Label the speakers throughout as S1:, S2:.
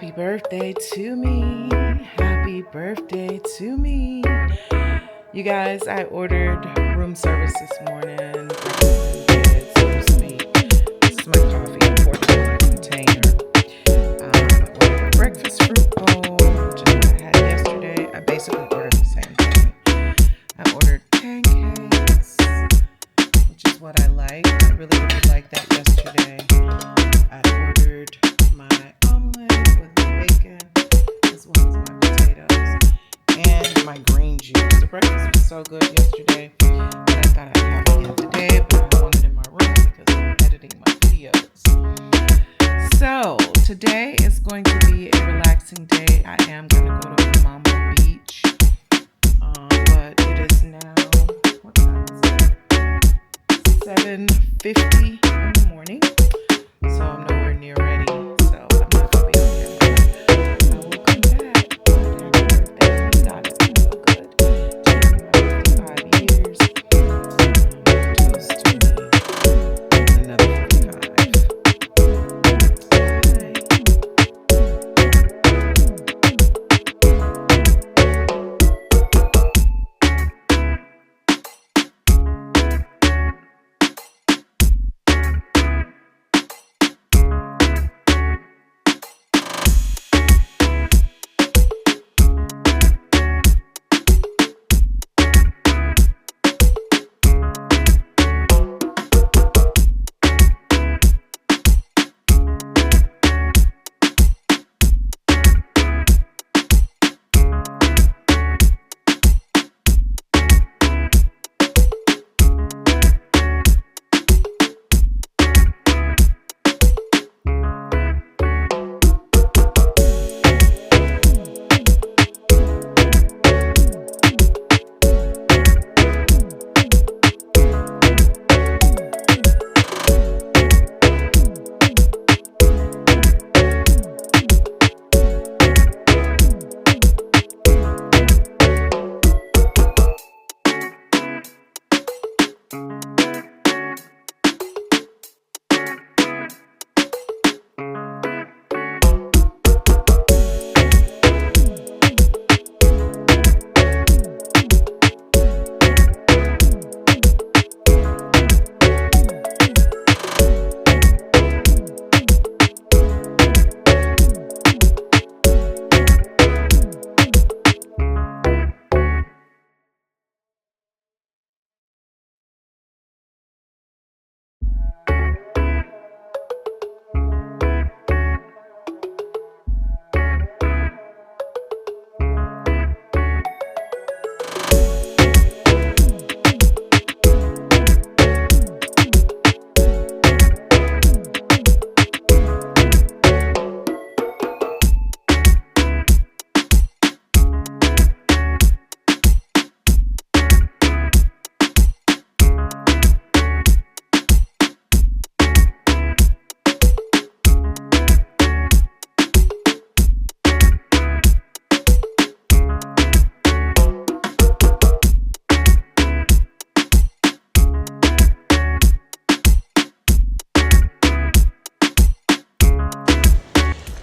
S1: Happy birthday to me. Happy birthday to me. You guys, I ordered room service this morning. So sweet. This is my coffee in a 4-gallon container. I ordered a breakfast fruit bowl, which is what I had yesterday. I basically ordered the same thing. I ordered pancakes, which is what I like. I really like that yesterday. I ordered my omelet with bacon, as well as my potatoes, and my green juice. The breakfast was so good yesterday that I thought I'd have it again today, but I want it in my room because I'm editing my videos. So, today is going to be a relaxing day. I am going to go to Mambo Beach, but it is now, what time is it? 7:50 in the morning, so I'm nowhere near ready. So I'm not gonna be on camera. I will come back. Happy birthday. God, it's been so good. To my 55 years. Toast to me. Another 55.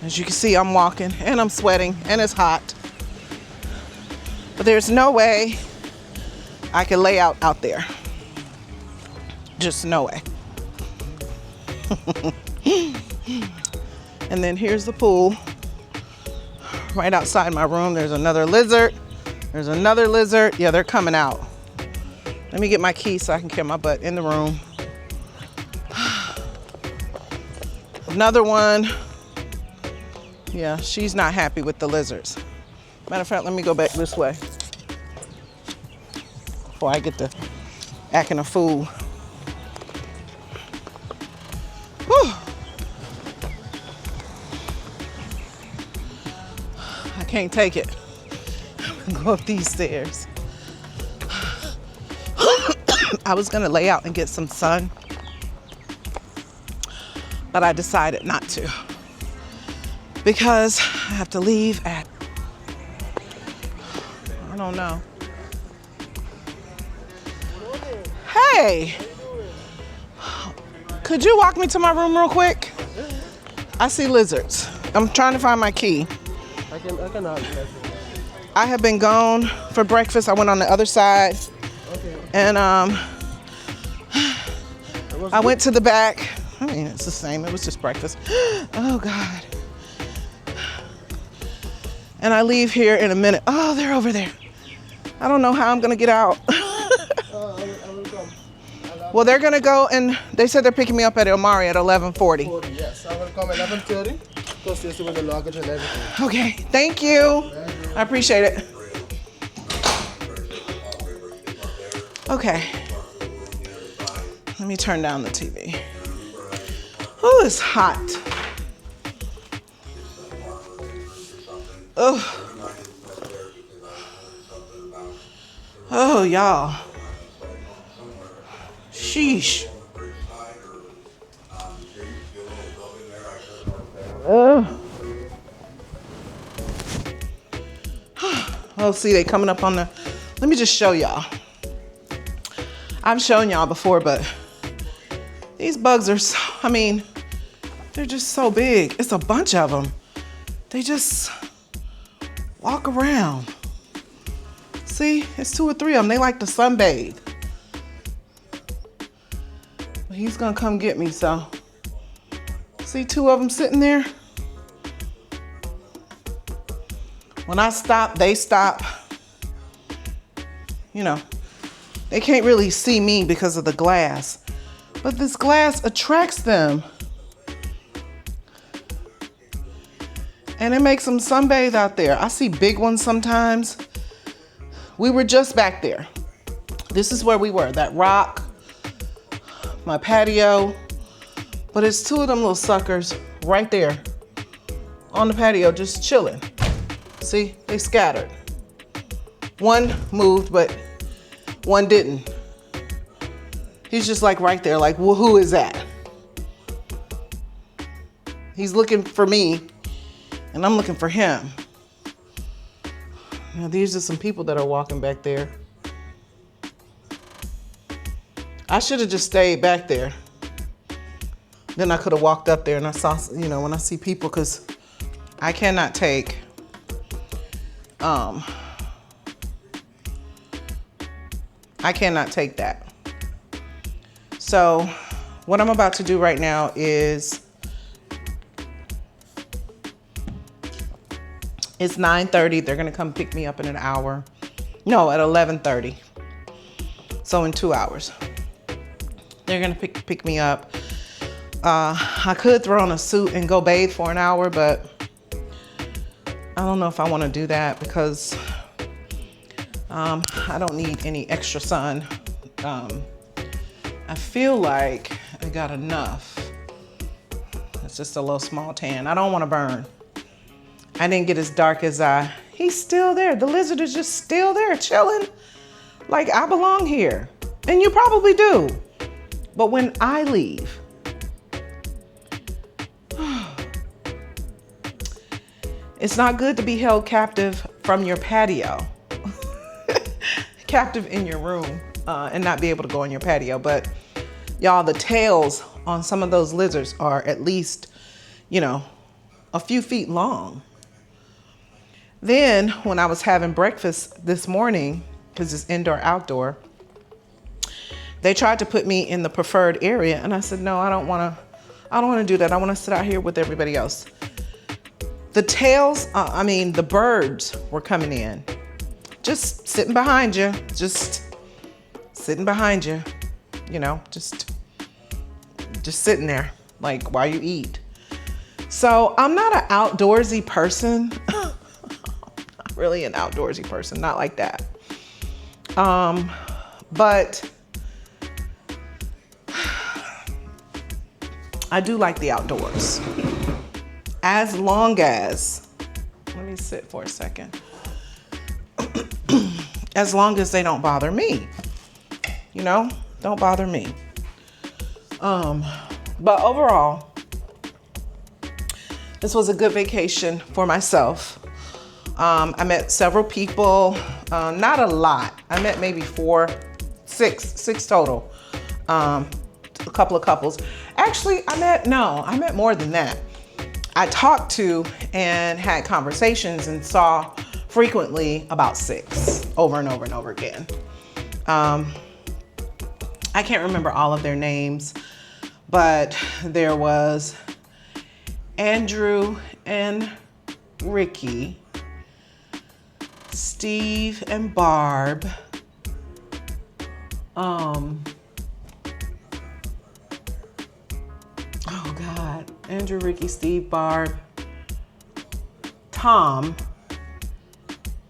S1: As you can see, I'm walking and I'm sweating and it's hot. But there's no way I can lay out there. Just no way. And then here's the pool. Right outside my room, there's another lizard. There's another lizard. Yeah, they're coming out. Let me get my key so I can get my butt in the room. Another one. Yeah, she's not happy with the lizards. Matter of fact, let me go back this way before I get to acting a fool. Whew. I can't take it. I'm gonna go up these stairs. I was gonna lay out and get some sun, but I decided not to, because I have to leave at, I don't know. Hey, could you walk me to my room real quick? I see lizards. I'm trying to find my key.
S2: I can help you.
S1: I have been gone for breakfast. I went on the other side.
S2: Okay.
S1: And I went to the back. I mean, it's the same. It was just breakfast. Oh, God. And I leave here in a minute. Oh, they're over there. I don't know how I'm going to get out.
S2: I will come.
S1: Well, they're going to go, and they said they're picking me up at Omari at 11:40.
S2: Yes, I will come at 11:30. Because this with the luggage and everything.
S1: Okay, thank you. I appreciate it. Okay. Let me turn down the TV. Oh, it's hot. Oh. Oh, y'all. Sheesh. Oh, see, they coming up on the... Let me just show y'all. I've shown y'all before, but these bugs are so... I mean, they're just so big. It's a bunch of them. They just walk around. See, it's 2 or 3 of them. They like to sunbathe. He's gonna come get me, so. See 2 of them sitting there? When I stop, they stop. You know, they can't really see me because of the glass, but this glass attracts them. And it makes them sunbathe out there. I see big ones sometimes. We were just back there. This is where we were, that rock, my patio. But it's 2 of them little suckers right there on the patio just chilling. See, they scattered. One moved, but one didn't. He's just like right there, like, well, who is that? He's looking for me, and I'm looking for him. Now, these are some people that are walking back there. I should have just stayed back there. Then I could have walked up there and I saw, you know, when I see people, because I cannot take, I cannot take that. So what I'm about to do right now is, it's 9:30. They're gonna come pick me up in an hour. No, at 11:30. So in 2 hours. They're gonna pick me up. I could throw on a suit and go bathe for an hour, but I don't know if I wanna do that because I don't need any extra sun. I feel like I got enough. It's just a little small tan. I don't wanna burn. I didn't get as dark as he's still there. The lizard is just still there chilling. Like I belong here. And you probably do. But when I leave, it's not good to be held captive from your patio. Captive in your room and not be able to go on your patio. But y'all, the tails on some of those lizards are at least, you know, a few feet long. Then when I was having breakfast this morning, because it's indoor outdoor, they tried to put me in the preferred area. And I said, no, I don't want to do that. I want to sit out here with everybody else. The tails, the birds were coming in, just sitting behind you, just sitting behind you, you know, just sitting there like while you eat. So I'm not an outdoorsy person. Really an outdoorsy person, not like that. But I do like the outdoors. As long as, let me sit for a second. As long as they don't bother me, you know, don't bother me. But overall, this was a good vacation for myself. I met several people, not a lot. I met maybe six total. A couple of couples. Actually, I met more than that. I talked to and had conversations and saw frequently about 6 over and over and over again. I can't remember all of their names, but there was Andrew and Ricky, Steve and Barb, oh God, Andrew, Ricky, Steve, Barb, Tom,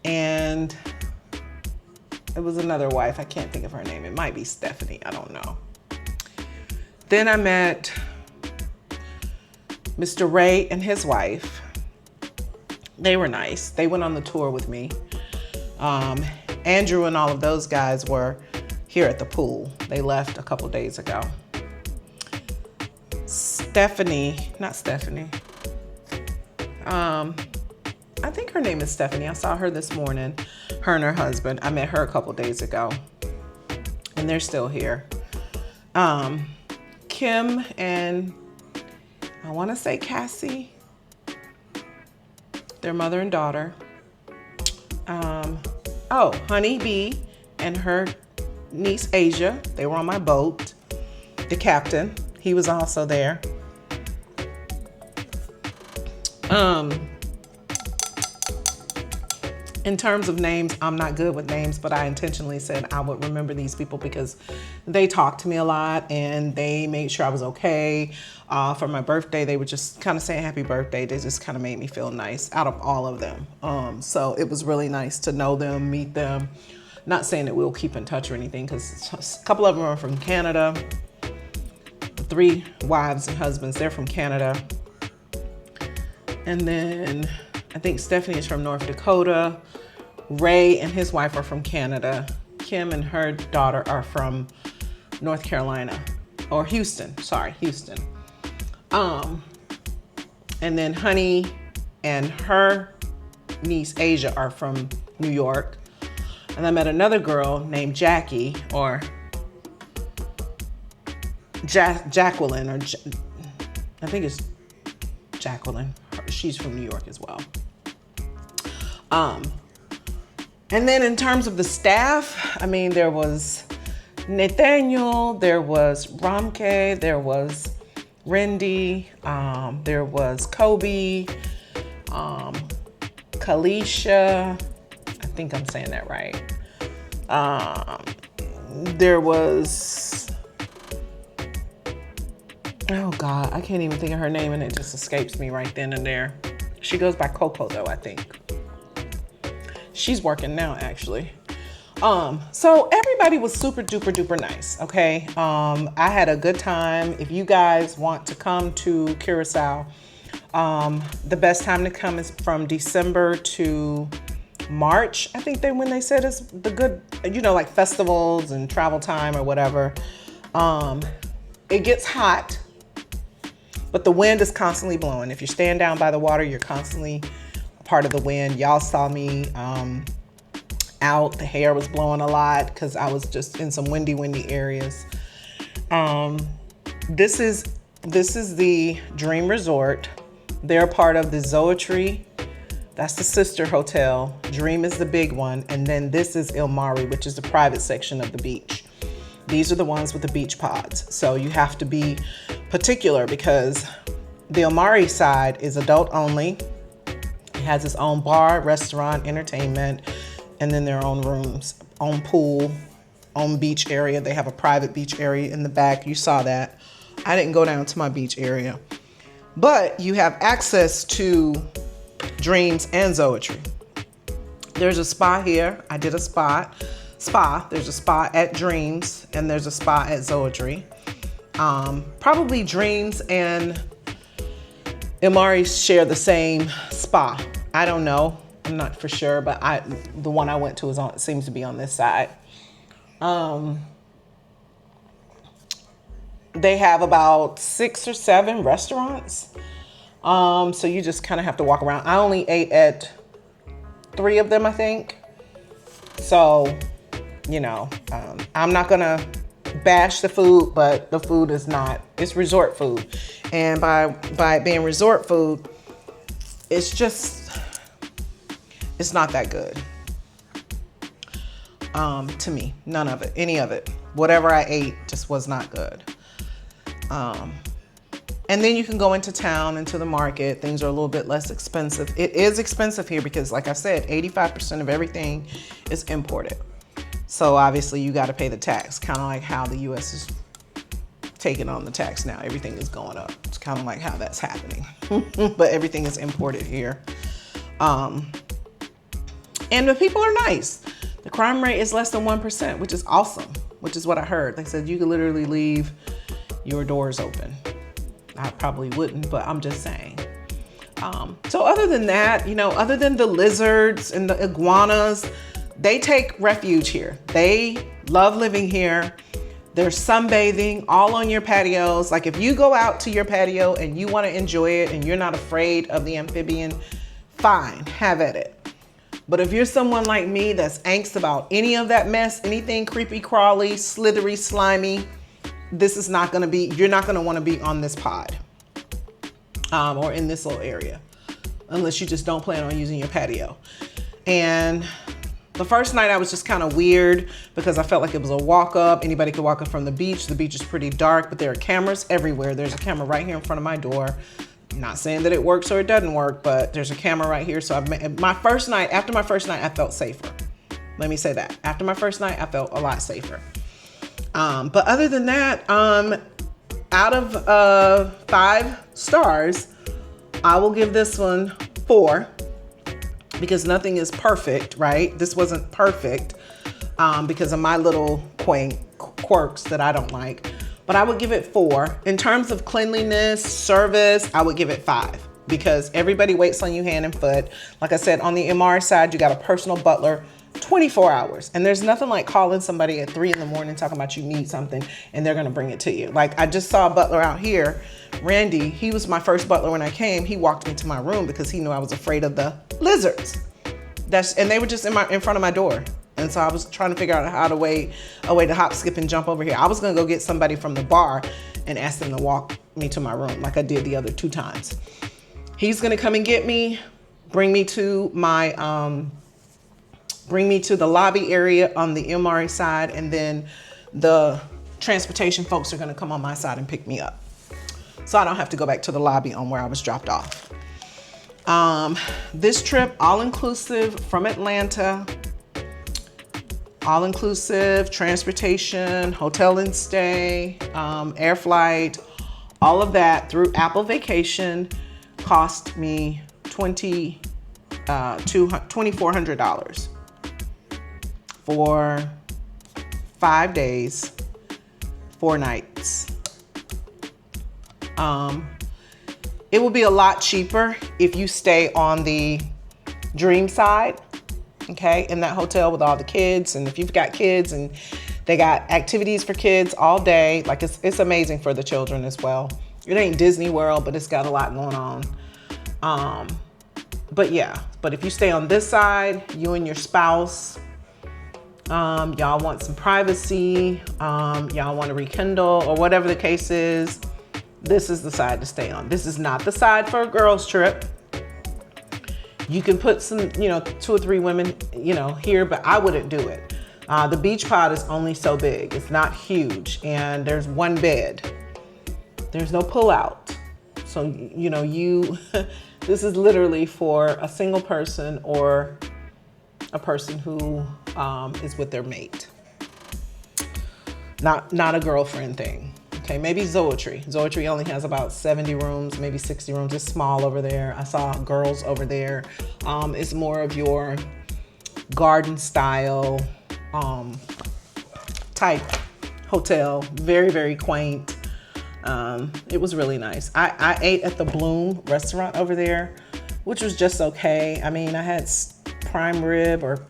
S1: and it was another wife. I can't think of her name. It might be Stephanie. I don't know. Then I met Mr. Ray and his wife. They were nice. They went on the tour with me. Andrew and all of those guys were here at the pool. They left a couple days ago. Not Stephanie. I think her name is Stephanie. I saw her this morning, her and her husband. I met her a couple days ago, and they're still here. Kim and I want to say Cassie, their mother and daughter. Honey B and her niece Asia, they were on my boat. The captain, he was also there. In terms of names, I'm not good with names, but I intentionally said I would remember these people because they talked to me a lot and they made sure I was okay. For my birthday, they were just kind of saying happy birthday. They just kind of made me feel nice out of all of them. So it was really nice to know them, meet them. Not saying that we'll keep in touch or anything because a couple of them are from Canada. 3 wives and husbands, they're from Canada. And then I think Stephanie is from North Dakota. Ray and his wife are from Canada. Kim and her daughter are from North Carolina, or Houston. And then Honey and her niece Asia are from New York. And I met another girl named Jackie, or Jacqueline, or I think it's Jacqueline. She's from New York as well. And then in terms of the staff, I mean, there was Nathaniel, there was Ramke, there was Rendy, there was Kobe, Kalisha, I think I'm saying that right. There was, oh God, I can't even think of her name and it just escapes me right then and there. She goes by Coco though, I think. She's working now, actually. So everybody was super duper duper nice, okay? I had a good time. If you guys want to come to Curaçao, the best time to come is from December to March. I think when they said is the good, like festivals and travel time or whatever. It gets hot, but the wind is constantly blowing. If you're staying down by the water, you're constantly part of the wind. Y'all saw me out. The hair was blowing a lot because I was just in some windy areas. This is the Dream Resort. They're part of the Zoetry. That's the sister hotel. Dream is the big one. And then this is Il Mare, which is the private section of the beach. These are the ones with the beach pods. So you have to be particular because the Il Mare side is adult only. It has its own bar, restaurant, entertainment, and then their own rooms, own pool, own beach area. They have a private beach area in the back. You saw that. I didn't go down to my beach area. But you have access to Dreams and Zoetry. There's a spa here. I did a spa. There's a spa at Dreams and there's a spa at Zoetry. Probably Dreams and Il Mare share the same spa. I don't know. I'm not for sure, but the one I went to seems to be on this side. They have about 6 or 7 restaurants. So you just kind of have to walk around. I only ate at 3 of them, I think. So, I'm not gonna bash the food, but the food is not, it's resort food. And by it being resort food, it's just, it's not that good. To me, none of it, any of it. Whatever I ate just was not good. And then you can go into town, into the market. Things are a little bit less expensive. It is expensive here because, like I said, 85% of everything is imported. So obviously you got to pay the tax, kind of like how the U.S. is taking on the tax now. Everything is going up. It's kind of like how that's happening. But everything is imported here. And the people are nice. The crime rate is less than 1%, which is awesome, which is what I heard. They said you could literally leave your doors open. I probably wouldn't, but I'm just saying. So other than that, you know, other than the lizards and the iguanas, they take refuge here. They love living here. There's sunbathing all on your patios. Like if you go out to your patio and you want to enjoy it and you're not afraid of the amphibian, fine, have at it. But if you're someone like me that's angst about any of that mess, anything creepy, crawly, slithery, slimy, this is not gonna be, you're not gonna wanna be on this pod or in this little area, unless you just don't plan on using your patio. And the first night I was just kind of weird because I felt like it was a walk up. Anybody could walk up from the beach. The beach is pretty dark, but there are cameras everywhere. There's a camera right here in front of my door. Not saying that it works or it doesn't work, but there's a camera right here. So after my first night, I felt safer. Let me say that. After my first night, I felt a lot safer. But other than that, out of 5 stars, I will give this one 4 because nothing is perfect, right? This wasn't perfect because of my little quirks that I don't like. But I would give it 4. In terms of cleanliness, service, I would give it 5 because everybody waits on you hand and foot. Like I said, on the MR side, you got a personal butler 24 hours. And there's nothing like calling somebody at 3 in the morning talking about you need something and they're gonna bring it to you. Like I just saw a butler out here, Randy, he was my first butler when I came. He walked me to my room because he knew I was afraid of the lizards. And they were just in front of my door. And so I was trying to figure out how to a way to hop, skip, and jump over here. I was gonna go get somebody from the bar and ask them to walk me to my room like I did the other 2 times. He's gonna come and get me, bring me to my, bring me to the lobby area on the MRA side, and then the transportation folks are gonna come on my side and pick me up. So I don't have to go back to the lobby on where I was dropped off. This trip, all inclusive from Atlanta, all inclusive, transportation, hotel and stay, air flight, all of that through Apple Vacation cost me $2,400 for 5 days, 4 nights. It will be a lot cheaper if you stay on the Dream side, okay, in that hotel with all the kids. And if you've got kids and they got activities for kids all day, like it's amazing for the children as well. It ain't Disney World, but it's got a lot going on. But yeah, but if you stay on this side, you and your spouse, y'all want some privacy, y'all want to rekindle or whatever the case is, this is the side to stay on. This is not the side for a girls trip. You can put some, 2 or 3 women, here, but I wouldn't do it. The beach pod is only so big. It's not huge. And there's 1 bed. There's no pull out. So, this is literally for a single person or a person who is with their mate. Not a girlfriend thing. Okay, maybe Zoetry. Zoetry only has about 70 rooms, maybe 60 rooms. It's small over there. I saw girls over there. It's more of your garden style type hotel. Very, very quaint. It was really nice. I ate at the Bloom restaurant over there, which was just okay. I mean, I had prime rib or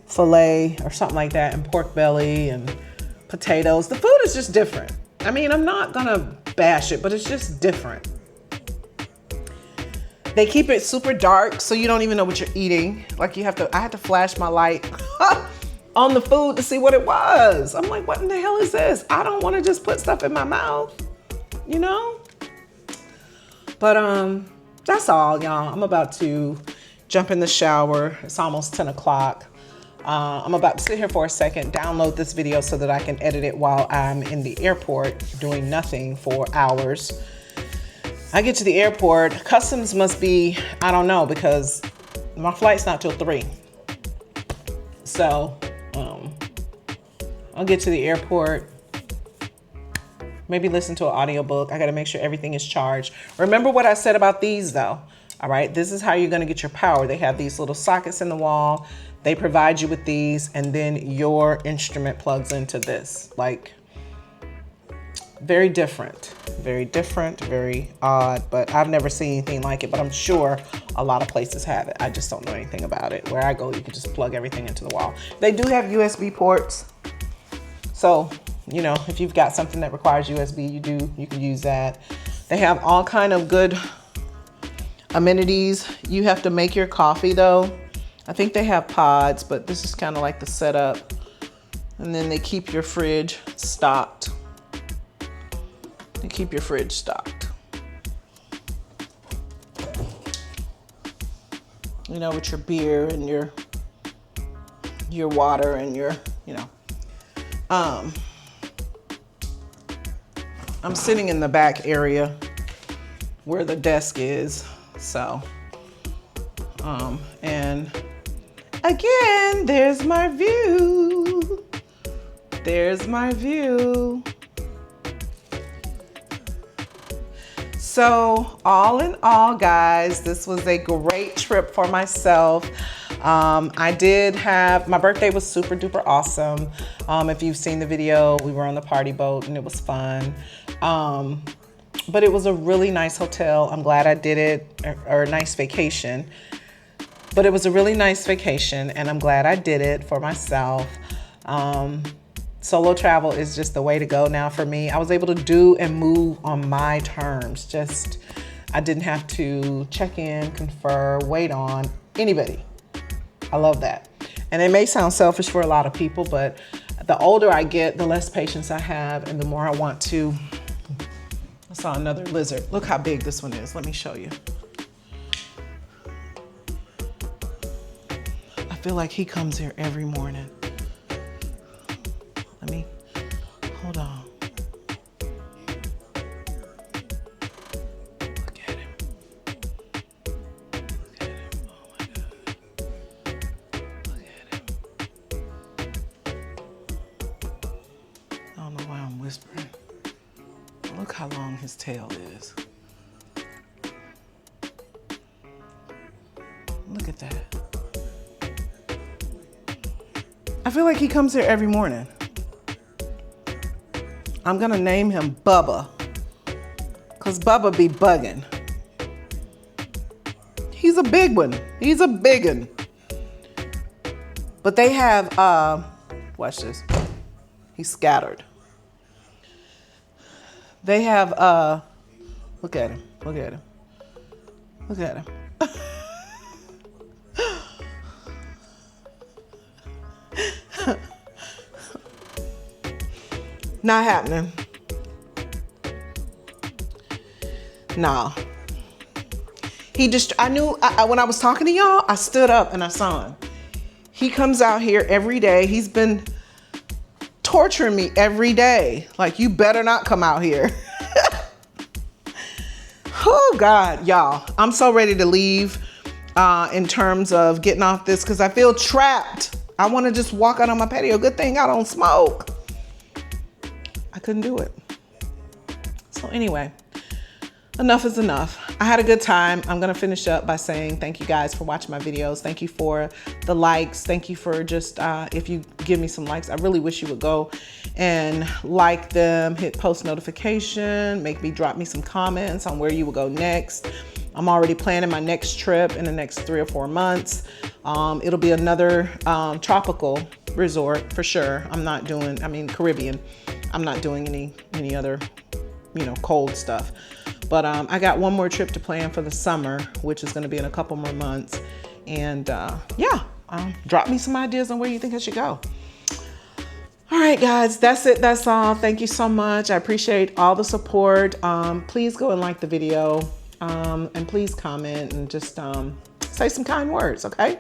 S1: filet or something like that, and pork belly and potatoes. The food is just different. I mean, I'm not gonna bash it, but it's just different. They keep it super dark, so you don't even know what you're eating. Like I had to flash my light on the food to see what it was. I'm like, what in the hell is this? I don't want to just put stuff in my mouth, But that's all, y'all. I'm about to jump in the shower. It's almost 10 o'clock. I'm about to sit here for a second, download this video so that I can edit it while I'm in the airport doing nothing for hours. I get to the airport. Customs must be, I don't know, because my flight's not till 3. So I'll get to the airport, maybe listen to an audiobook. I got to make sure everything is charged. Remember what I said about these though. All right, this is how you're going to get your power. They have these little sockets in the wall. They provide you with these, and then your instrument plugs into this. Like, very different, very odd, but I've never seen anything like it, but I'm sure a lot of places have it. I just don't know anything about it. Where I go, you can just plug everything into the wall. They do have USB ports. So, you know, if you've got something that requires USB, you can use that. They have all kind of good amenities. You have to make your coffee though. I think they have pods, but this is kind of like the setup. And then they keep your fridge stocked. They keep your fridge stocked. You know, with your beer and your water and your, you know. I'm sitting in the back area where the desk is. So, and again, there's my view. There's my view. So all in all, guys, this was a great trip for myself. I did have, my birthday was super duper awesome. If you've seen the video, we were on the party boat and it was fun. But it was a really nice hotel. I'm glad I did it, or a nice vacation. But it was a really nice vacation and I'm glad I did it for myself. Solo travel is just the way to go now for me. I was able to do and move on my terms. I didn't have to check in, confer, wait on anybody. I love that. And it may sound selfish for a lot of people, but the older I get, the less patience I have and the more I want to. I saw another lizard. Look how big this one is. Let me show you. I feel like he comes here every morning. Hold on. Look at him. Look at him. Oh my God. Look at him. I don't know why I'm whispering. Look how long his tail is. Look at that. I feel like he comes here every morning. I'm gonna name him Bubba, cause Bubba be bugging. He's a big one. He's a big one. But they have, watch this. He's scattered. They have, look at him, look at him, look at him. Not happening. Nah. I knew when I was talking to y'all, I stood up and I saw him. He comes out here every day. He's been torturing me every day. Like, you better not come out here. Oh God, y'all. I'm so ready to leave in terms of getting off this because I feel trapped. I want to just walk out on my patio. Good thing I don't smoke. I couldn't do it. So anyway, enough is enough. I had a good time. I'm going to finish up by saying thank you guys for watching my videos. Thank you for the likes. Thank you for just, if you give me some likes, I really wish you would go and like them, hit post notification, drop me some comments on where you would go next. I'm already planning my next trip in the next 3 or 4 months. It'll be another tropical resort for sure. Caribbean. I'm not doing any other, cold stuff. But I got one more trip to plan for the summer, which is going to be in a couple more months. And drop me some ideas on where you think I should go. All right, guys, that's it. That's all. Thank you so much. I appreciate all the support. Please go and like the video. And please comment and just say some kind words, okay?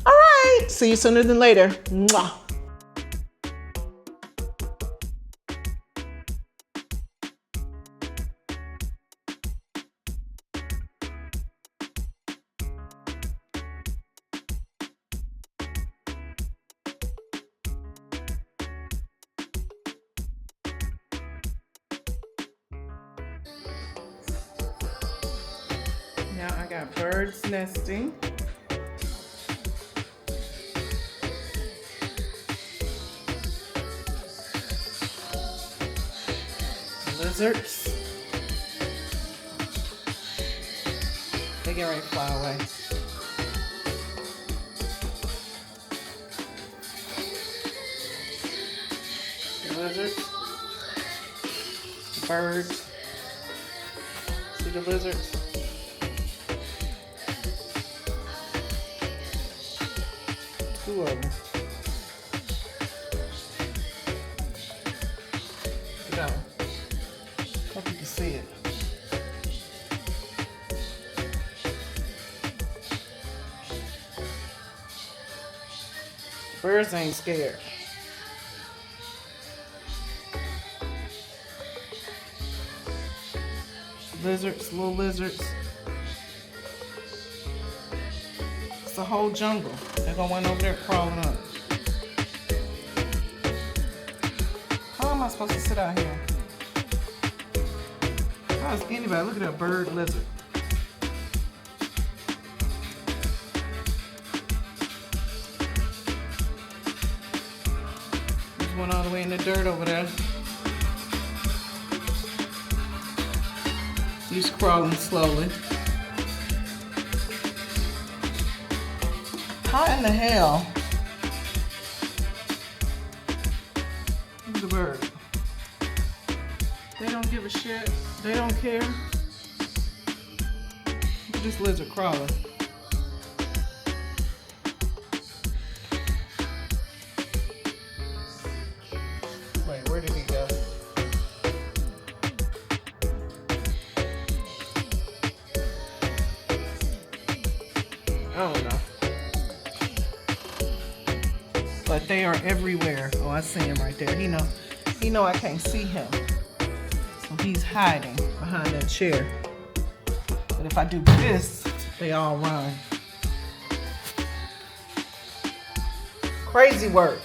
S1: All right, see you sooner than later. Mwah. Now I got birds nesting. Lizards. They get ready to fly away. The lizards. The birds. See the lizards? Two of them. Go. Hope you can see it. Birds ain't scared. Lizards, little lizards. It's a whole jungle. They're gonna went over there crawling up. How am I supposed to sit out here? How is anybody? Look at that bird lizard. Just went all the way in the dirt over there. He's crawling slowly. How in the hell? Look at the bird. They don't give a shit. They don't care. Look at this lizard crawling. Wait, where did he go? I don't know. But they are everywhere. Oh, I see him right there. He know I can't see him. So he's hiding behind that chair. But if I do this, they all run. Crazy work.